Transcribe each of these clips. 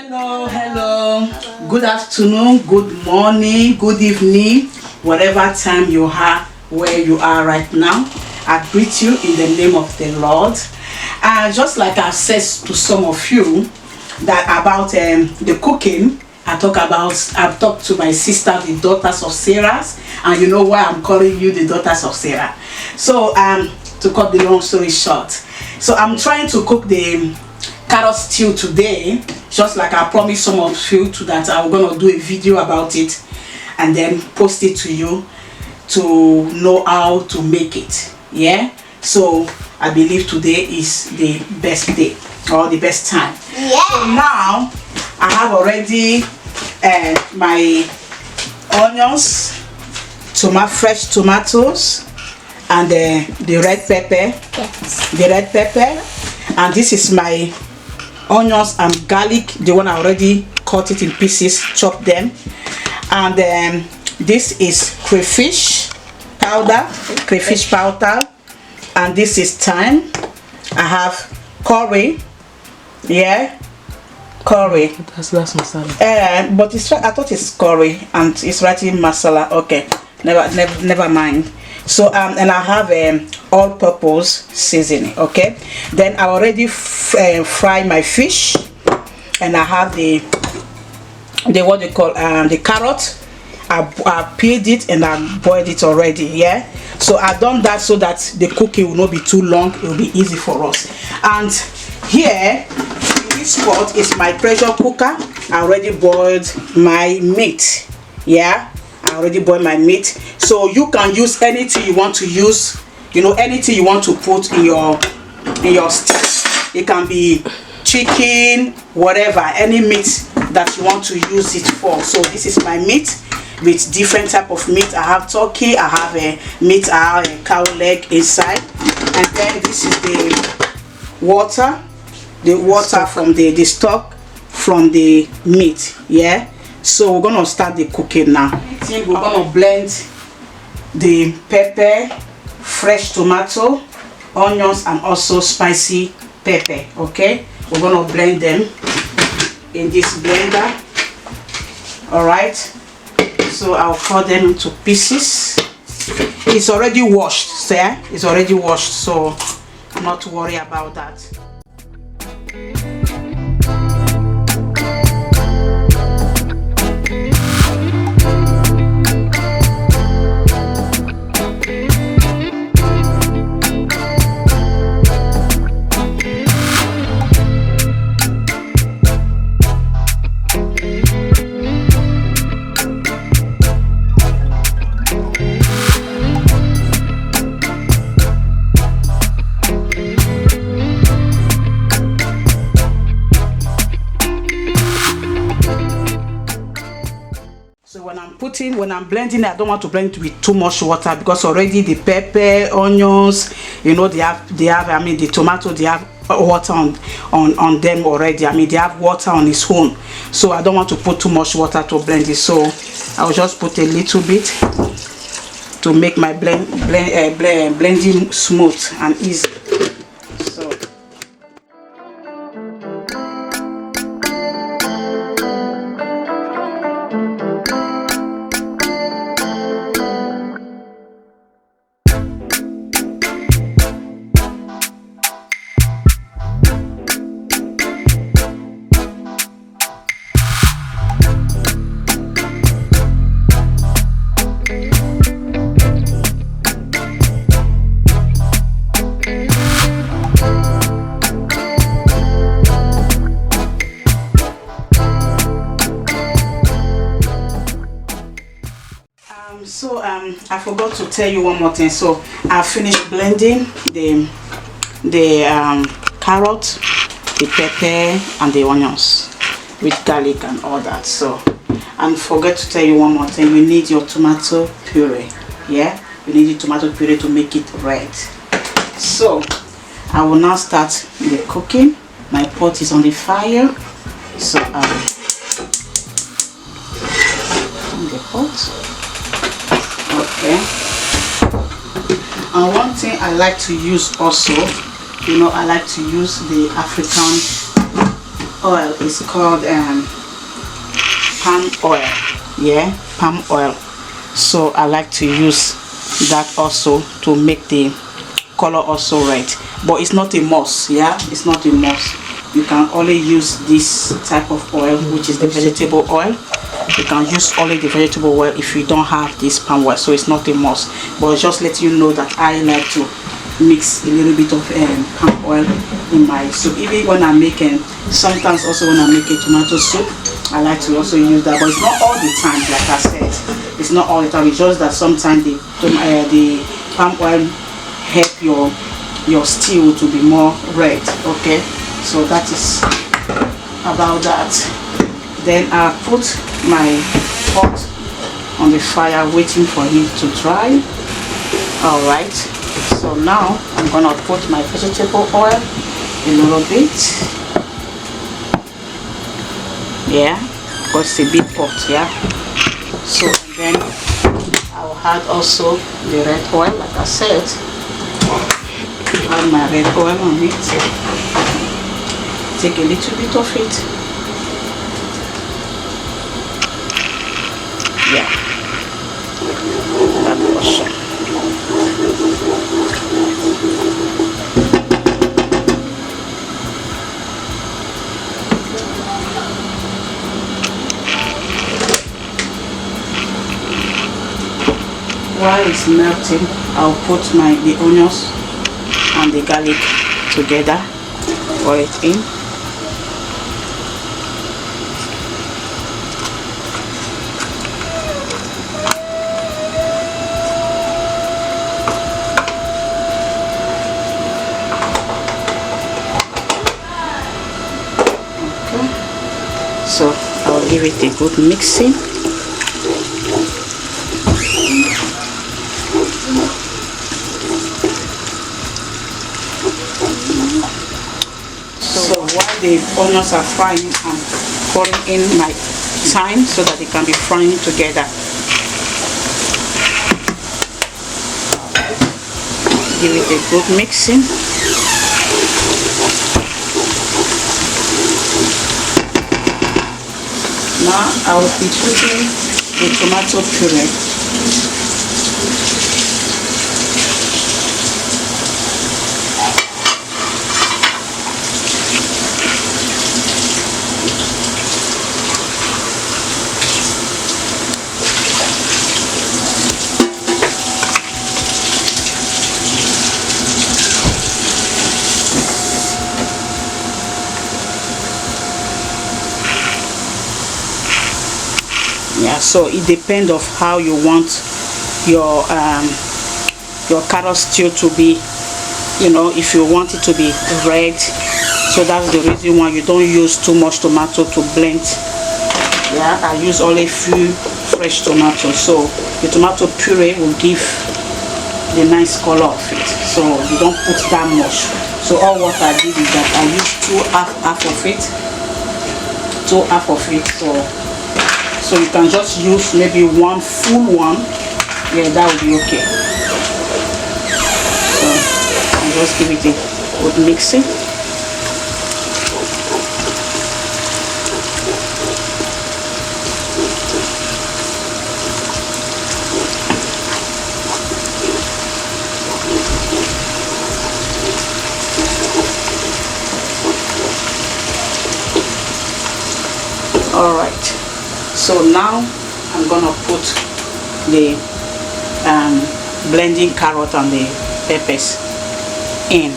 Hello. Good afternoon, good morning, good evening, whatever time you are, where you are right now. I greet you in the name of the Lord. Just like I said to some of you that about the cooking, I've talked to my sister, the daughters of Sarah, and you know why I'm calling you the daughters of Sarah. So to cut the long story short, so I'm trying to cook the carrot stew today, just like I promised some of you that I'm gonna do a video about it and then post it to you to know how to make it. Yeah, so I believe today is the best day or the best time. Yeah. So now I have already my onions, fresh tomatoes, and the red pepper. Yes. The red pepper, and this is my onions and garlic, the one I already cut it in pieces, chop them. And this is crayfish powder, and this is thyme. I have curry, yeah, curry. That's masala. But it's, I thought it's curry and it's writing masala. Okay, never mind. So and I have all-purpose seasoning. Okay, then I already fry my fish, and I have the what they call the carrot. I peeled it and I boiled it already. Yeah, so I've done that so that the cooking will not be too long. It will be easy for us. And here in this pot is my pressure cooker. I already boiled my meat. Yeah, I already boiled my meat. So you can use anything you want to use, you know, anything you want to put in your stew. It can be chicken, whatever, any meat that you want to use it for. So this is my meat with different type of meat. I have turkey, I have a meat, I have a cow leg inside, and then this is the water from the stock from the meat. Yeah, so we're gonna start the cooking now. We're gonna blend the pepper, fresh tomato, onions, and also spicy pepper. Okay, we're gonna blend them in this blender. All right, so I'll cut them into pieces. It's already washed, sir. It's already washed, so not to worry about that. When I'm blending, I don't want to blend it with too much water, because already the pepper, onions, you know, they have I mean the tomato, they have water on them already. I mean they have water on its own, so I don't want to put too much water to blend it. So I'll just put a little bit to make my blending smooth and easy. I forgot to tell you one more thing. So I finished blending the carrot, the pepper, and the onions with garlic and all that. So, and forget to tell you one more thing. You need your tomato puree. Yeah, you need your tomato puree to make it red. So I will now start the cooking. My pot is on the fire, so the pot. Okay, and one thing I like to use also, you know, I like to use the African oil is called palm oil. Yeah, palm oil. So I like to use that also to make the color also red, but it's not a must. Yeah, it's not a must. You can only use this type of oil, which is the vegetable oil. You can use only the vegetable oil if you don't have this palm oil, so it's not a must, but just let you know that I like to mix a little bit of palm oil in my soup. Even when I'm making, sometimes also when I make a tomato soup, I like to also use that, but it's not all the time. Like I said, it's not all the time. It's just that sometimes the palm oil help your stew to be more red. Okay, so that is about that. Then I put my pot on the fire waiting for it to dry. All right, so now I'm gonna put my vegetable oil a little bit. Yeah, because it's a big pot. Yeah, so then I'll add also the red oil. Like I said, add my red oil on it. Take a little bit of it. Yeah, that portion. While it's melting, I'll put the onions and the garlic together, pour it in. Okay, so I'll give it a good mixing. So while the onions are frying, I'm pouring in my thyme so that they can be frying together. Give it a good mixing. Now I will be putting the tomato puree. Yeah, so it depends of how you want your carrot stew to be. You know, if you want it to be red, so that's the reason why you don't use too much tomato to blend. Yeah, I use only a few fresh tomatoes, so the tomato puree will give the nice color of it, so you don't put that much. So all what I did is that I used two half of it. So you can just use maybe one full one. Yeah, that would be okay. So I just give it a good mixing. All right. So now I'm gonna put the blending carrot and the peppers in.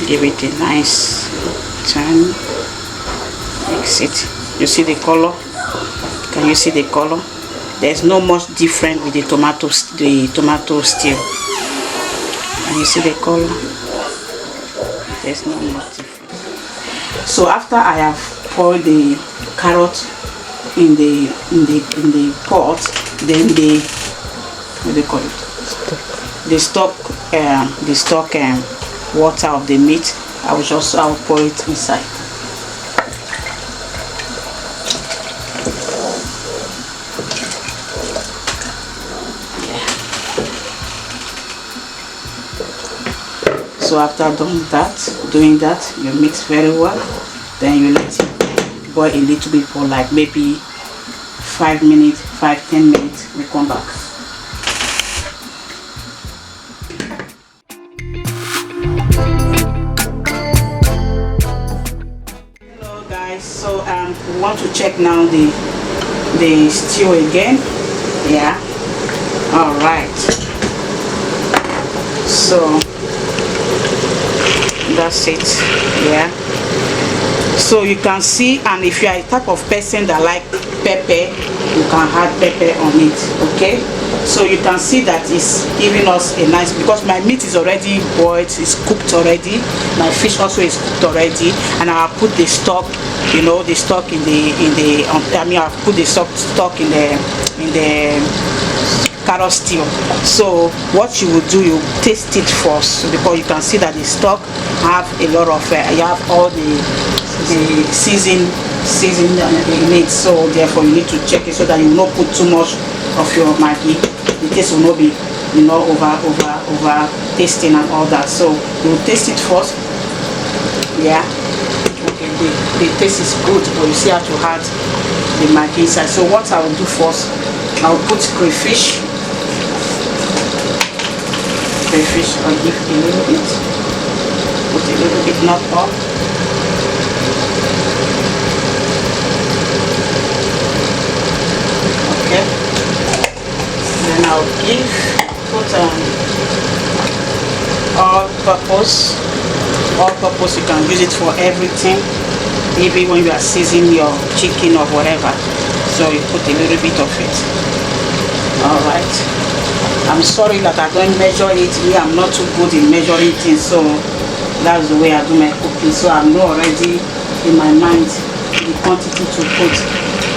Give it a nice turn. Mix it. You see the color? Can you see the color? There's no much different with the tomato stew. Can you see the color? There's no much different. So after I have poured the carrot in the pot, then the, what do they call it, the stock water of the meat. I'll pour it inside. So after doing that, you mix very well. Then you let it boil a little bit for like maybe 5 minutes, 5-10 minutes. We come back. Hello guys. So we want to check now the stew again. Yeah. All right. So that's it. Yeah, so you can see, and if you are a type of person that like pepper, you can add pepper on it. Okay, so you can see that it's giving us a nice, because my meat is already boiled, it's cooked already, my fish also is cooked already, and I'll put the stock, you know, the stock in the I mean I'll put the stock in the carrot stew. So what you will do, you taste it first, because you can see that the stock have a lot of you have all the season in it, so therefore you need to check it so that you will not put too much of your Maggi. The taste will not be, you know, over tasting and all that. So you will taste it first. Yeah, okay, the taste is good, but you still have to add the Maggi inside. So what I will do first, I will put crayfish. I'll give a little bit, put a little bit, not all. Okay, then I'll put all purpose. You can use it for everything, maybe when you are seasoning your chicken or whatever, so you put a little bit of it. All right, I'm sorry that I don't measure it. I'm not too good in measuring things, so that's the way I do my cooking. So I know already in my mind the quantity to put.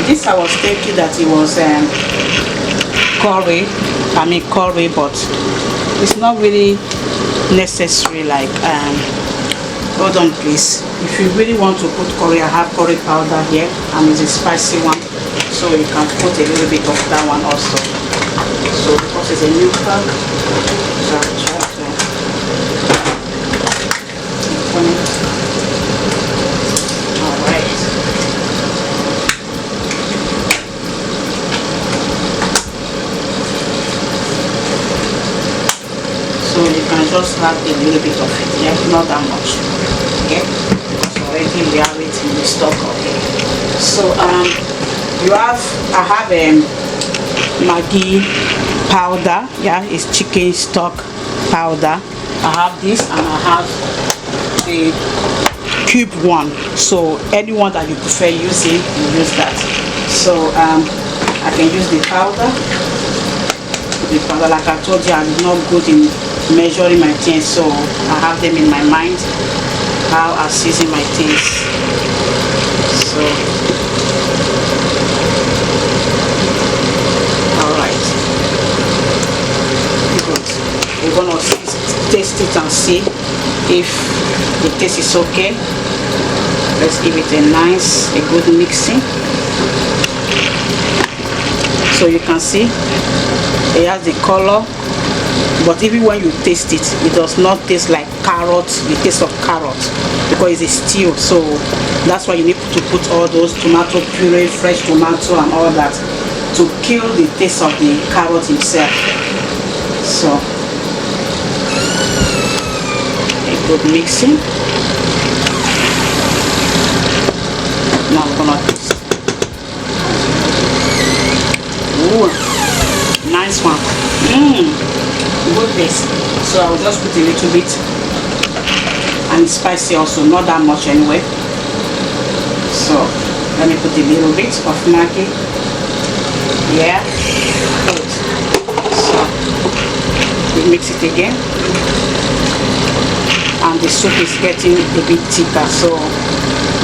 This I was thinking that it was curry, but it's not really necessary. Like hold on please, if you really want to put curry, I have curry powder here, and it's a spicy one, so you can put a little bit of that one also. So because it's a new pack, so I'll try to open it. Alright. So you can just have a little bit of it, yeah, not that much. Okay? Because already we have it in the stock already. So I have Maggi powder, yeah, it's chicken stock powder. I have this, and I have the cube one, so anyone that you prefer using, you use that. So I can use the powder. Like I told you, I'm not good in measuring my things, so I have them in my mind how I season my things. So we're gonna taste it and see if the taste is okay. Let's give it a good mixing. So you can see it has the color, but even when you taste it, it does not taste like carrot, the taste of carrot, because it's a stew. So that's why you need to put all those tomato puree, fresh tomato and all that, to kill the taste of the carrot himself. So a good mixing. Now I'm gonna taste. Ooh, nice one. Good taste. So I'll just put a little bit, and it's spicy also, not that much anyway. So let me put a little bit of Maggi. Yeah, good. So we mix it again, and the soup is getting a bit thicker, so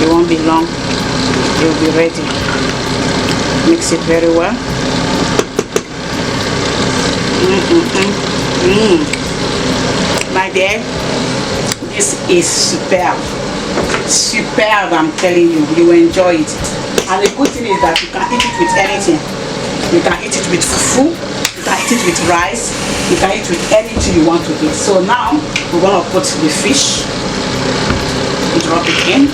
it won't be long, it will be ready. Mix it very well. My dear, this is superb. Superb, I'm telling you. You will enjoy it. And the good thing is that you can eat it with anything. You can eat it with fufu, you can eat it with rice, you can eat it with anything you want to eat. So now we're gonna put the fish, drop it in.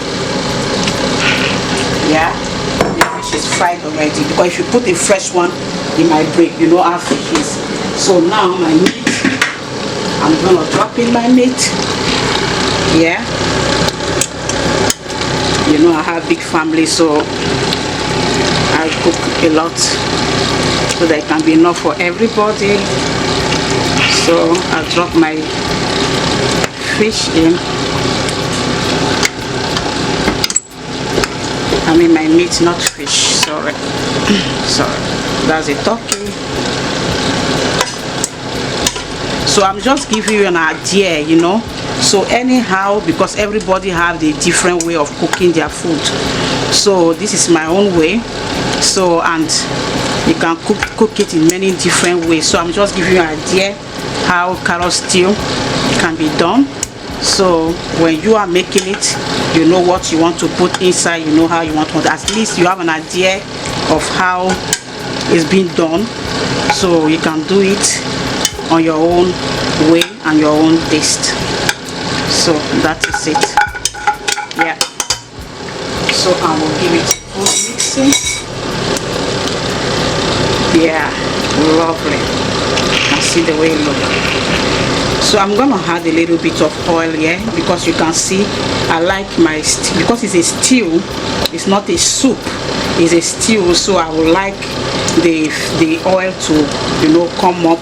Yeah, the fish is fried already, because if you put a fresh one, it might break. You know how fish is. So now my meat, I'm gonna drop in my meat. Yeah, you know I have big family, so I cook a lot so that it can be enough for everybody. So I'll drop my fish in. I mean my meat, not fish, sorry. Sorry, that's a turkey. So I'm just giving you an idea, you know. So anyhow, because everybody have the different way of cooking their food, so this is my own way. So, and you can cook it in many different ways. So I'm just giving you an idea how carrot stew can be done. So when you are making it, you know what you want to put inside, you know how you want to, at least you have an idea of how it's being done, so you can do it on your own way and your own taste. So that is it. Yeah, so I will give it full mixing. Yeah, lovely. I see the way it looks. So I'm gonna add a little bit of oil here, because you can see I like my stew, because it's a stew, it's not a soup, it's a stew. So I would like the oil to, you know, come up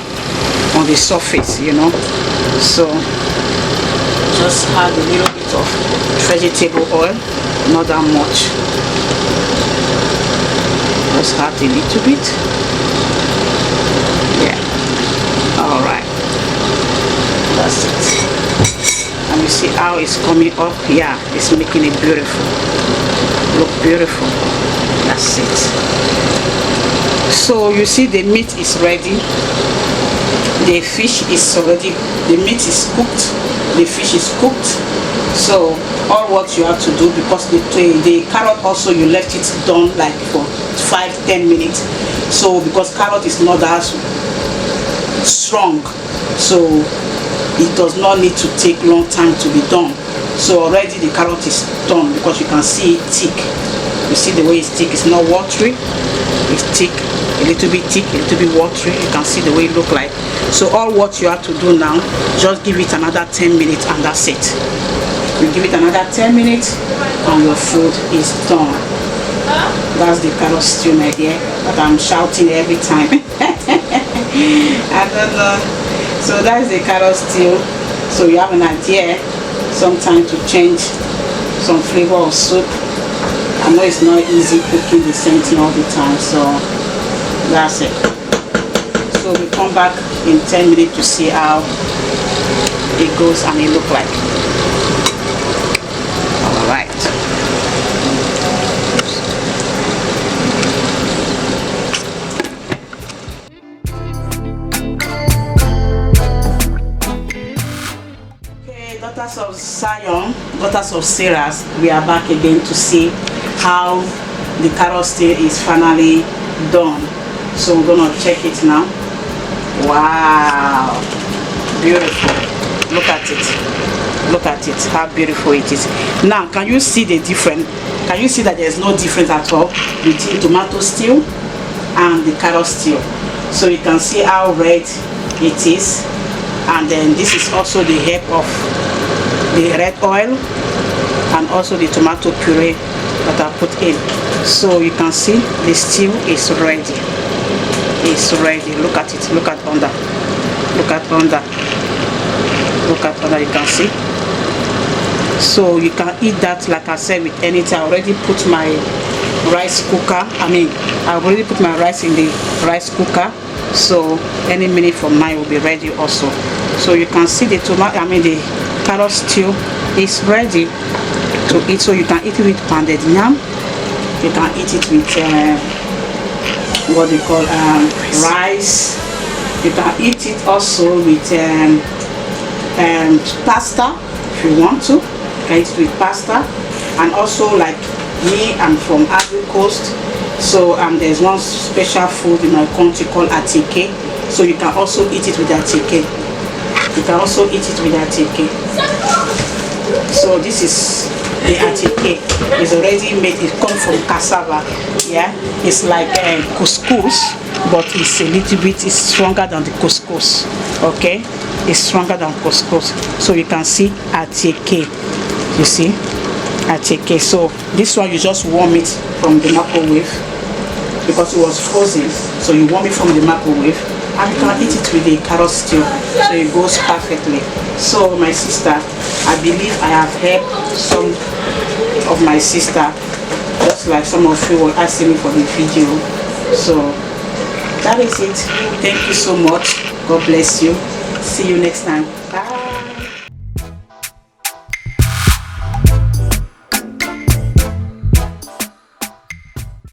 on the surface, you know. So just add a little bit of vegetable oil, not that much. Just add a little bit. Yeah, all right, that's it. And you see how it's coming up. Yeah, it's making it beautiful, look beautiful. That's it. So you see the meat is ready, the fish is already, the meat is cooked, the fish is cooked. So all what you have to do, because the carrot also, you left it done like for 5-10 minutes. So because carrot is not that strong, so it does not need to take long time to be done. So already the carrot is done, because you can see it thick. You see the way it's thick, it's not watery, it's thick, a little bit thick, a little bit watery. You can see the way it look like. So all what you have to do now, just give it another 10 minutes and that's it. You give it another 10 minutes and your food is done. That's the carrot stew, my dear, but I'm shouting every time. I don't know. So that's the carrot stew. So you have an idea sometimes to change some flavor of soup. I know it's not easy cooking the same thing all the time, so that's it. So we come back in 10 minutes to see how it goes and it look like. All right. Okay, daughters of Zion, daughters of Sarah, we are back again to see how the carrot stew is finally done. So we're gonna check it now. Wow, beautiful. Look at it, look at it, how beautiful it is. Now can you see the difference? Can you see that there's no difference at all between tomato stew and the carrot stew? So you can see how red it is, and then this is also the help of the red oil and also the tomato puree that I put in. So you can see the stew is ready. It's ready. Look at it. Look at under. Look at under. Look at under. You can see. So you can eat that, like I said, with anything. I already put my rice cooker. I already put my rice in the rice cooker. So any minute from now it will be ready also. So you can see the tomato. The carrot stew is ready to eat. So you can eat it with pounded yam. You can eat it with what they call rice. You can eat it also with pasta if you want to. You can eat it with pasta, and also like me, I'm from Ivory Coast, so there's one special food in my country called atike. So you can also eat it with atike. You can also eat it with atike. So this is the atike. It's already made. It comes from cassava. Yeah, it's like couscous, but it's a little bit. It's stronger than the couscous. Okay, it's stronger than couscous. So you can see atike. You see atike. So this one you just warm it from the microwave because it was frozen. So you warm it from the microwave, and you can eat it with the carrot stew. So it goes perfectly. So my sister, I believe I have helped some of my sister, just like some of you were asking me for the video. So that is it. Thank you so much. God bless you. See you next time. Bye.